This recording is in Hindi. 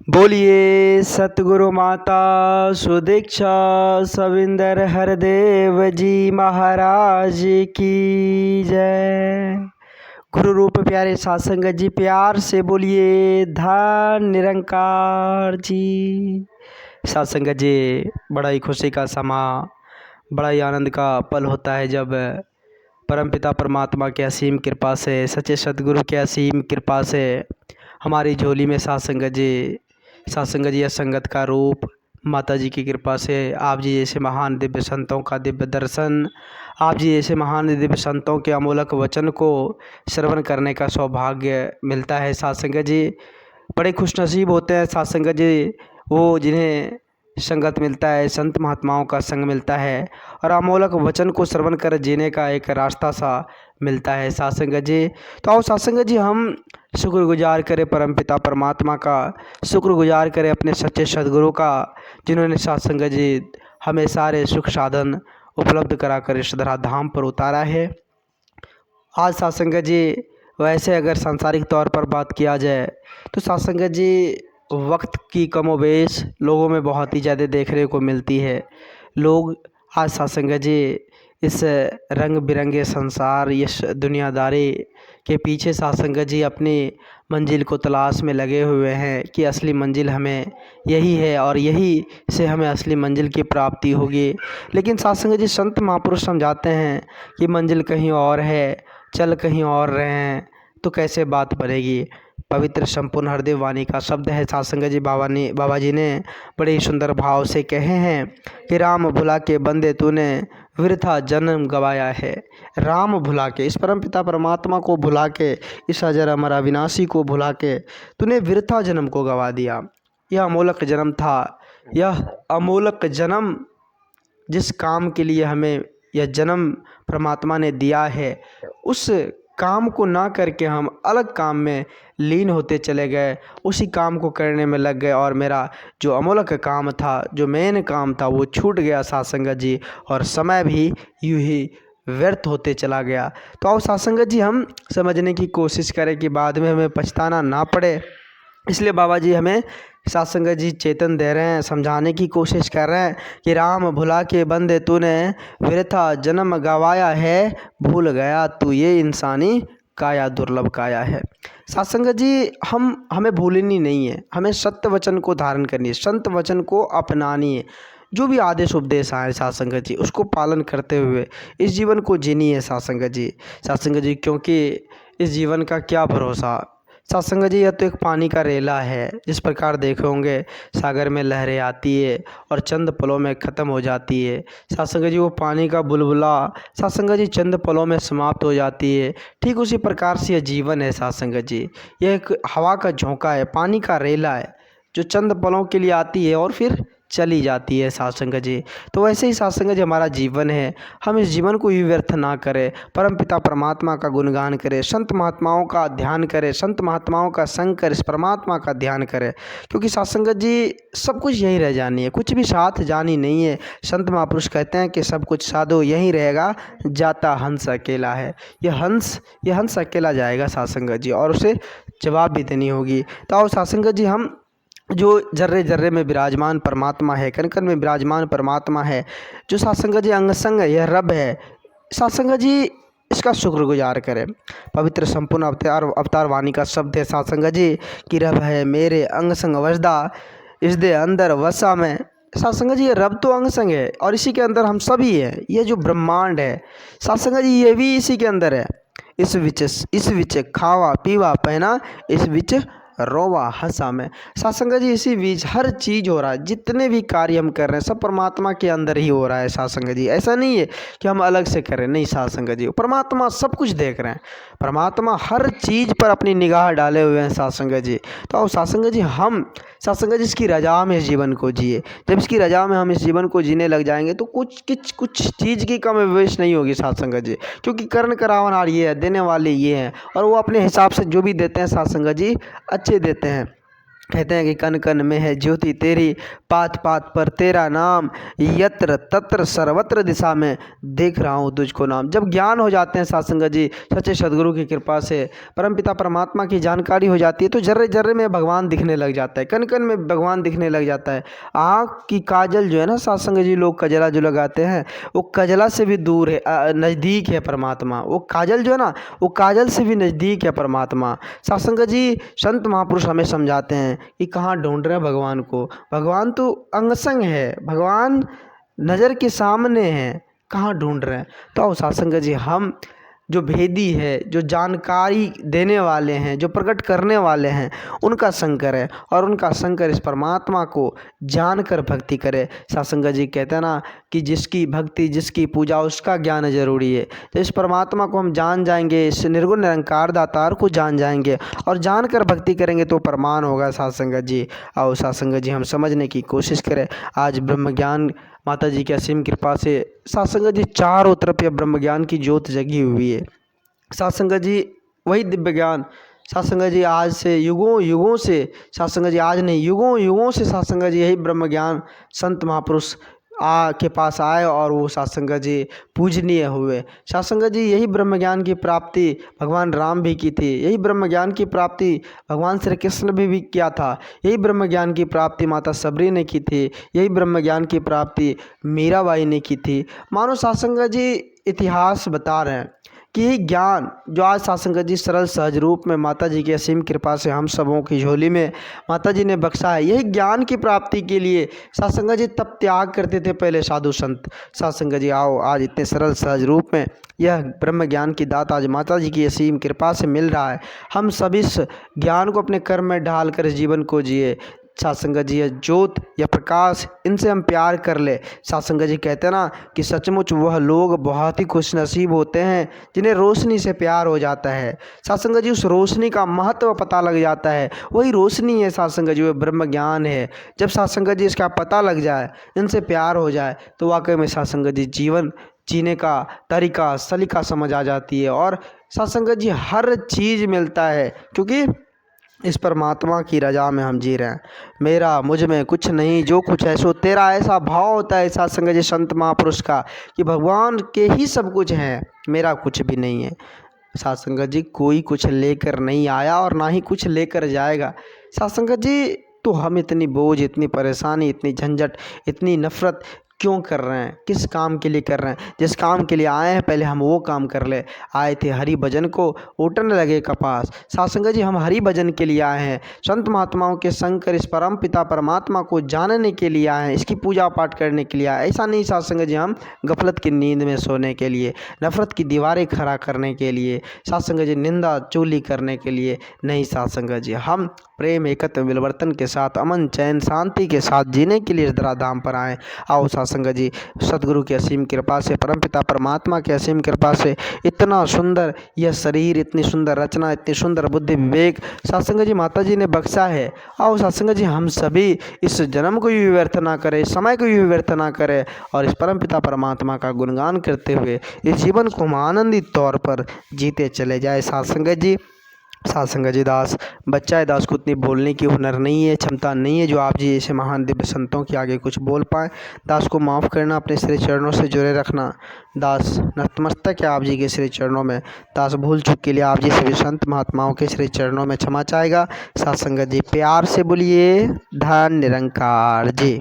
बोलिए सतगुरु माता सुदीक्षा सविंदर हरदेव जी महाराज की जय। गुरु रूप प्यारे साध संगत जी प्यार से बोलिए धन निरंकार जी। साध संगत जी, बड़ा ही खुशी का समा, बड़ा ही आनंद का पल होता है जब परमपिता परमात्मा के असीम कृपा से, सच्चे सद्गुरु के असीम कृपा से हमारी झोली में साध संगत जी असंगत का रूप, माता जी की कृपा से आप जी जैसे महान दिव्य संतों का दिव्य दर्शन, आप जी जैसे महान दिव्य संतों के अमोलक वचन को श्रवण करने का सौभाग्य मिलता है। साध संगत जी बड़े खुशनसीब होते हैं साध संगत जी वो जिन्हें संगत मिलता है, संत महात्माओं का संग मिलता है और अमोलक वचन को श्रवण कर जीने का एक रास्ता सा मिलता है। साध संगत जी तो आओ साध संगत जी हम शुक्रगुजार करें परमपिता परमात्मा का, शुक्रगुजार करें अपने सच्चे सद्गुरु का, जिन्होंने साध संगत जी हमें सारे सुख साधन उपलब्ध कराकर इस धरा धाम पर उतारा है। आज साध संगत जी वैसे अगर सांसारिक तौर पर बात किया जाए तो साध संगत जी वक्त की कमोबेश लोगों में बहुत ही ज़्यादा देखने को मिलती है। लोग आज साध संगत जी इस रंग बिरंगे संसार, इस दुनियादारी के पीछे साध संगत जी अपनी मंजिल को तलाश में लगे हुए हैं कि असली मंजिल हमें यही है और यही से हमें असली मंजिल की प्राप्ति होगी। लेकिन साध संगत जी संत महापुरुष समझाते हैं कि मंजिल कहीं और है, चल कहीं और रहे हैं तो कैसे बात बनेगी। पवित्र संपूर्ण हरदेव वाणी का शब्द है साध संगत जी, बाबा जी ने बड़े ही सुंदर भाव से कहे हैं कि राम भुला के बंदे तूने वृथा जन्म गवाया है। राम भुला के, इस परमपिता परमात्मा को भुला के, इस अजर अमर अविनाशी को भुला के तूने वृथा जन्म को गवा दिया। यह अमोलक जन्म था, यह अमोलक जन्म जिस काम के लिए हमें यह जन्म परमात्मा ने दिया है, उस काम को ना करके हम अलग काम में लीन होते चले गए, उसी काम को करने में लग गए और मेरा जो अमोलक काम था, जो मेन काम था, वो छूट गया साध संगत जी और समय भी यूं ही व्यर्थ होते चला गया। तो आओ साध संगत जी हम समझने की कोशिश करें कि बाद में हमें पछताना ना पड़े। इसलिए बाबा जी हमें साध संगत जी चेतन दे रहे हैं, समझाने की कोशिश कर रहे हैं कि राम भुला के बंदे तूने वृथा जन्म गवाया है, भूल गया तू ये इंसानी काया दुर्लभ काया है। साध संगत जी हमें भूलनी नहीं है, हमें सत्य वचन को धारण करनी है, संत वचन को अपनानी है। जो भी आदेश उपदेश आए साध संगत जी उसको पालन करते हुए इस जीवन को जीनी है साध संगत जी, क्योंकि इस जीवन का क्या भरोसा। साध संगत जी यह तो एक पानी का रेला है, जिस प्रकार देखे होंगे सागर में लहरें आती है और चंद पलों में ख़त्म हो जाती है। साध संगत जी वो पानी का बुलबुला साध संगत जी चंद पलों में समाप्त हो जाती है। ठीक उसी प्रकार से यह जीवन है साध संगत जी, यह एक हवा का झोंका है, पानी का रेला है जो चंद पलों के लिए आती है और फिर चली जाती है साध संगत जी। तो वैसे ही साध संगत जी हमारा जीवन है, हम इस जीवन को ही व्यर्थ ना करें, परमपिता परमात्मा का गुणगान करें, संत महात्माओं का ध्यान करें, संत महात्माओं का संग करें, इस परमात्मा का ध्यान करें, क्योंकि साध संगत जी सब कुछ यहीं रह जानी है, कुछ भी साथ जानी नहीं है। संत महापुरुष कहते हैं कि सब कुछ साधो यहीं रहेगा, जाता हंस अकेला है। यह हंस अकेला जाएगा साध संगत जी और उसे जवाब भी देनी होगी। तो आओ साध संगत जी हम जो जर्रे जर्रे में विराजमान परमात्मा है, कण कण में विराजमान परमात्मा है, जो साध संगत जी अंग संग यह रब है, साध संगत जी इसका शुक्रगुजार करें। पवित्र संपूर्ण अवतार वाणी का शब्द है साध संगत जी कि रब है मेरे अंग संग वसदा इस दे अंदर वसा में। साध संगत जी ये रब तो अंग संग है और इसी के अंदर हम सभी हैं। ये जो ब्रह्मांड है साध संगत जी ये भी इसी के अंदर है। इस विच खावा पीवा पहना, इस विच रोवा हंसा में। साध संगत जी इसी बीच हर चीज़ हो रहा है, जितने भी कार्य हम कर रहे हैं सब परमात्मा के अंदर ही हो रहा है साध संगत जी। ऐसा नहीं है कि हम अलग से करें, नहीं साध संगत जी, परमात्मा सब कुछ देख रहे हैं, परमात्मा हर चीज़ पर अपनी निगाह डाले हुए हैं साध संगत जी। तो अब साध संगत जी हम साध संगत जी इसकी रजा में इस जीवन को जिए। जब इसकी रजा में हम इस जीवन को जीने लग जाएंगे तो कुछ चीज़ की कमी विवेश नहीं होगी साध संगत जी, क्योंकि कर्ण करावनहार ये है, देने वाले ये हैं और वो अपने हिसाब से जो भी देते हैं साध संगत जी अच्छे देते हैं। कहते हैं कि कण कण में है ज्योति तेरी, पात पात पर तेरा नाम, यत्र तत्र सर्वत्र दिशा में देख रहा हूँ तुझको नाम। जब ज्ञान हो जाते हैं साथ संगत जी सच्चे सदगुरु की कृपा से, परमपिता परमात्मा की जानकारी हो जाती है, तो जर्रे जर्रे में भगवान दिखने लग जाता है, कण कण में भगवान दिखने लग जाता है। आँख की काजल जो है ना साथ संगत जी, लोग कजला जो लगाते हैं वो कजला से भी दूर है, नज़दीक है परमात्मा। वो काजल जो है ना वो काजल से भी नज़दीक है परमात्मा। साथ संगत जी संत महापुरुष हमें समझाते हैं कि कहाँ ढूंढ रहे हैं भगवान को। भगवान तो अंगसंग है, भगवान नज़र के सामने है, कहाँ ढूंढ रहे हैं। तो साथ संगत जी हम जो भेदी है, जो जानकारी देने वाले हैं, जो प्रकट करने वाले हैं, उनका संग करें और उनका संग कर इस परमात्मा को जानकर भक्ति करें। सत्संग जी कहते हैं ना कि जिसकी भक्ति जिसकी पूजा उसका ज्ञान जरूरी है। तो इस परमात्मा को हम जान जाएंगे, इस निर्गुण निरंकार दातार को जान जाएंगे और जानकर भक्ति करेंगे तो प्रमाण होगा सत्संग जी। और सत्संग जी हम समझने की कोशिश करें। आज ब्रह्म ज्ञान माता जी की असीम कृपा से सत्संग जी चारों तरफ यह ब्रह्म ज्ञान की ज्योत जगी हुई है। सत्संग जी वही दिव्य ज्ञान सत्संग जी आज से युगों युगों से, सत्संग जी आज नहीं युगों युगों से सत्संग जी यही ब्रह्म ज्ञान संत महापुरुष के पास आए और वो सत्संग जी पूजनीय हुए। सत्संग जी यही ब्रह्म ज्ञान की प्राप्ति भगवान राम भी की थी, यही ब्रह्म ज्ञान की प्राप्ति भगवान श्री कृष्ण भी किया था, यही ब्रह्म ज्ञान की प्राप्ति माता सबरी ने की थी, यही ब्रह्म ज्ञान की प्राप्ति मीराबाई ने की थी। मानो सत्संग जी इतिहास बता रहे हैं कि यही ज्ञान जो आज सत्संग जी सरल सहज रूप में माता जी की असीम कृपा से हम सबों की झोली में माता जी ने बख्शा है, यही ज्ञान की प्राप्ति के लिए सत्संग जी तब त्याग करते थे पहले साधु संत। सत्संग जी आओ आज इतने सरल सहज रूप में यह ब्रह्म ज्ञान की दात आज माता जी की असीम कृपा से मिल रहा है। हम सब इस ज्ञान को अपने कर्म में ढाल कर इस जीवन को जिए। सत्संग जी या ज्योत या प्रकाश, इनसे हम प्यार कर ले। सत्संग जी कहते हैं ना कि सचमुच वह लोग बहुत ही खुश नसीब होते हैं जिन्हें रोशनी से प्यार हो जाता है। सत्संग जी उस रोशनी का महत्व पता लग जाता है, वही रोशनी है सत्संग जी, वह ब्रह्म ज्ञान है। जब सत्संग जी इसका पता लग जाए, इनसे प्यार हो जाए, तो वाकई में सत्संग जी जीवन जीने का तरीका सलीका समझ आ जाती है और सत्संग जी हर चीज़ मिलता है, क्योंकि इस परमात्मा की रजा में हम जी रहे हैं। मेरा मुझ में कुछ नहीं, जो कुछ है सो तेरा, ऐसा भाव होता है सत्संग जी संत महापुरुष का कि भगवान के ही सब कुछ है, मेरा कुछ भी नहीं है। सत्संग जी कोई कुछ लेकर नहीं आया और ना ही कुछ लेकर जाएगा। सत्संग जी तो हम इतनी बोझ, इतनी परेशानी, इतनी झंझट, इतनी नफरत क्यों कर रहे हैं, किस काम के लिए कर रहे हैं? जिस काम के लिए आए हैं पहले हम वो काम कर ले। आए थे हरि भजन को, ओटन लगे कपास। सत्संग जी हम हरि भजन के लिए आए हैं, संत महात्माओं के संग कर इस परम पिता परमात्मा को जानने के लिए आए हैं, इसकी पूजा पाठ करने के लिए आए। ऐसा नहीं सत्संग जी हम गफलत की नींद में सोने के लिए, नफरत की दीवारें खड़ा करने के लिए, सत्संग जी निंदा चोली करने के लिए नहीं। सत्संग जी हम प्रेम एकत्व मिलवर्तन के साथ अमन चैन शांति के साथ जीने के लिए इस धराधाम पर आए। आओ सत्संग जी सदगुरु की असीम कृपा से, परमपिता परमात्मा की असीम कृपा से इतना सुंदर यह शरीर, इतनी सुंदर रचना, इतनी सुंदर बुद्धि विवेक सत्संग जी माता जी ने बख्शा है। आओ सत्संग जी हम सभी इस जन्म को भी व्यर्थ ना करें, समय को भी व्यर्थ ना करें और इस परमपिता परमात्मा का गुणगान करते हुए इस जीवन को हम आनंदित तौर पर जीते चले जाए। सत्संग जी सत्संग जी दास बच्चा है, दास को उतनी बोलने की हुनर नहीं है, क्षमता नहीं है जो आप जी ऐसे महान दिव्य संतों के आगे कुछ बोल पाए। दास को माफ़ करना, अपने श्री चरणों से जुड़े रखना। दास नतमस्तक है आप जी के श्री चरणों में। दास भूल चूक के लिए आप जी सभी संत महात्माओं के श्री चरणों में क्षमा चाहेगा। सत्संग जी प्यार से बोलिए धन निरंकार जी।